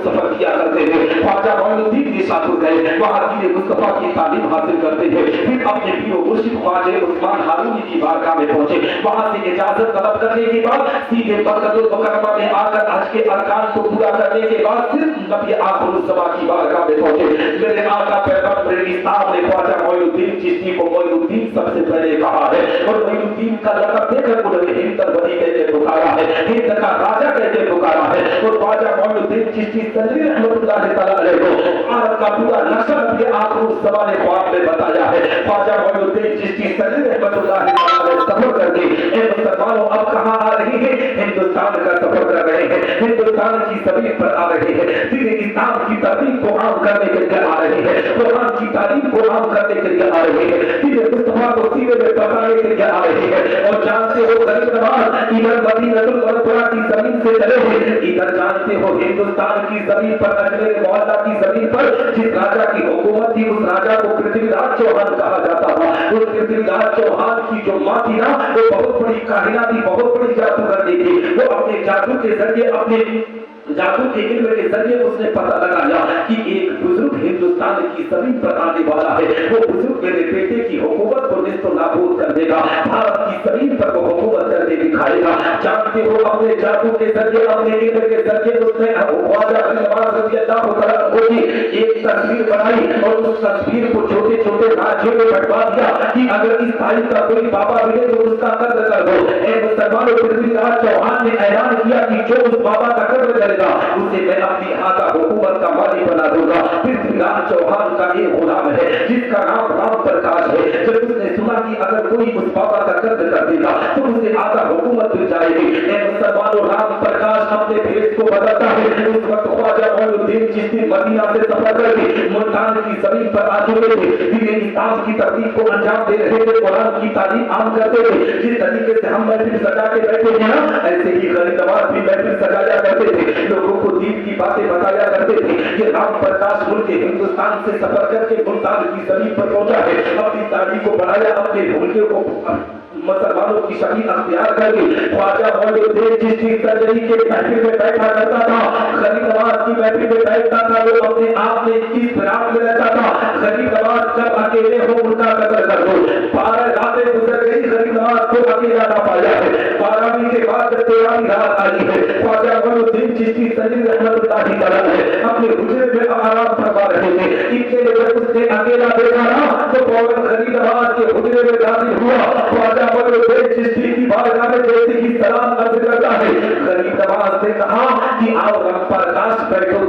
सफर किया करते थे। ख्वाजा मोइनुद्दीन निशापुर गए, वहां दीन मुस्तफा की तालीम हासिल करते थे। फिर अपने पीर व मुर्शिद ख्वाजा उस्मान हारूनी की बारगाह में पहुंचे। वहां से इजाजत तलब करने के बाद सीधे मक्कातुल मुकर्रमा में आकर हज के अरकान को पूरा करने के बाद सिर्फ नबी आखिरुज़्ज़मा की बारगाह में पहुंचे। मेरे आका पैगंबर इस्लाम ने ख्वाजा मोइनुद्दीन चिश्ती को मोइनुद्दीन सबसे पहले कहा है, और मोइनुद्दीन का लक़ब देकर उन्होंने हिंद बनी कहते पुकारा है, हिंद का राजा कहते पुकारा है। और ख्वाजा मोइनुद्दीन चिश्ती तजवी रहमतुल्लाह तआला अलैह को आरब का पूरा नक्शा नबी आखिरुज़्ज़मा ने ख्वाब में बताया है। ख्वाजा मोइनुद्दीन चिश्ती तजवी रहमतुल्लाह तआला अलैह सफर करके ए मुसलमानों अब कहां आ रही है? हिंदुस्तान का सफर कर रहे हैं, हिंदुस्तान की जमीन पर आ रहे हैं, दीन इस्लाम की तालीम को आम करने के लिए आ रहे हैं, कुरान की तालीम को आम करने के लिए आ रहे हैं, दीन मुस्तफा को सीने में बसाने के लिए आ रहे हैं। और जानते हो गरीब नवाज इधर मदीनतुल मुनव्वरा की जमीन से चले हैं, इधर जानते हो हिंदुस्तान की जमीन पर अजमेर मोहल्ला की जमीन पर जिस राजा की हुकूमत थी, उस राजा को पृथ्वीराज चौहान कहा जाता था। उस पृथ्वीराज चौहान की जो माँ थी ना, वो बहुत बड़ी काहिना थी, बहुत बड़ी जादूगरनी थी। वो अपने जादू के जरिए, अपने जादू के इल्म के जरिए उसने पता लगाया कि एक बुजुर्ग हिंदुस्तान की जमीन पर आने वाला है। वो बुजुर्ग मेरे बेटे की हुकूमत को निस्तो नाबूद कर देगा, भारत की जमीन पर वो हुकूमत करके दिखाएगा। जानते हो अपने जादू के जरिए, अपने इल्म के जरिए उसने ख्वाजा नवाज रज़ियल्लाहु तआला अन्हु की एक तस्वीर बनाई और उस तस्वीर को छोटे छोटे राज्यों में बंटवा दिया कि अगर इस तारीख का कोई बाबा मिले तो उसका कत्ल कर दो। ए मुसलमानों, पृथ्वीराज चौहान ने ऐलान किया कि जो उस बाबा का कत्ल करेगा उसे मैं अपनी आका हुकूमत का मालिक बना दूंगा। पृथ्वीराज चौहान का एक गुलाम है जिसका नाम राम प्रकाश है। जब उसने सुना कि अगर कोई उस बाबा का कत्ल कर देगा तो उसे आका हुकूमत मिल जाएगी। ए मुसलमानों, राम प्रकाश अपने भेष को बदलता है। उस वक्त ख्वाजा मोइनुद्दीन चिश्ती मदीना से सफर करके मुल्तान की जमीन पर आ चुके थे। दीन इस्लाम की तबलीग को अंजाम दे रहे थे, कुरान की तालीम आम करते थे। जिस तरीके से हम महफिल सजा के बैठे हैं ना, ऐसे ही गरीब नवाज भी महफिल सजाया करते थे, लोगों को दीन की बातें बताया करते थे। ये राम प्रकाश मुल्क हिंदुस्तान से सफर करके मुल्तान की जमीन पर पहुंचा है, अपनी तारीख को बढ़ाया, अपने मुल्क को मुसलमानों की शरीयत अख्तियार करके ख्वाजा मोइनुद्दीन चिश्ती तजरी के महफिल में बैठा करता था। गरीब नवाज की महफिल में बैठता था, वो अपने आप में इस फिराक में रहता था। गरीब नवाज जब अकेले हो उनका कत्ल कर दो। 12 रातें गुजर गई, गरीब नवाज को अकेला ना पाया है। 12वीं के बाद 13वीं रात आई है। ख्वाजा मोइनुद्दीन चिश्ती तजरी रहमतुल्लाह तआला अलैह अपने हुजरे में आराम फरमा रहे थे। इतने जब उसने अकेला देखा ना तो फौरन गरीब नवाज के हुजरे में दाखिल हुआ। ख्वाजा मोइनुद्दीन चिश्ती की बारगाह में जैसे ही सलाम अर्ज करता है, गरीब नवाज ने कहा कि आओ राम प्रकाश बैठो।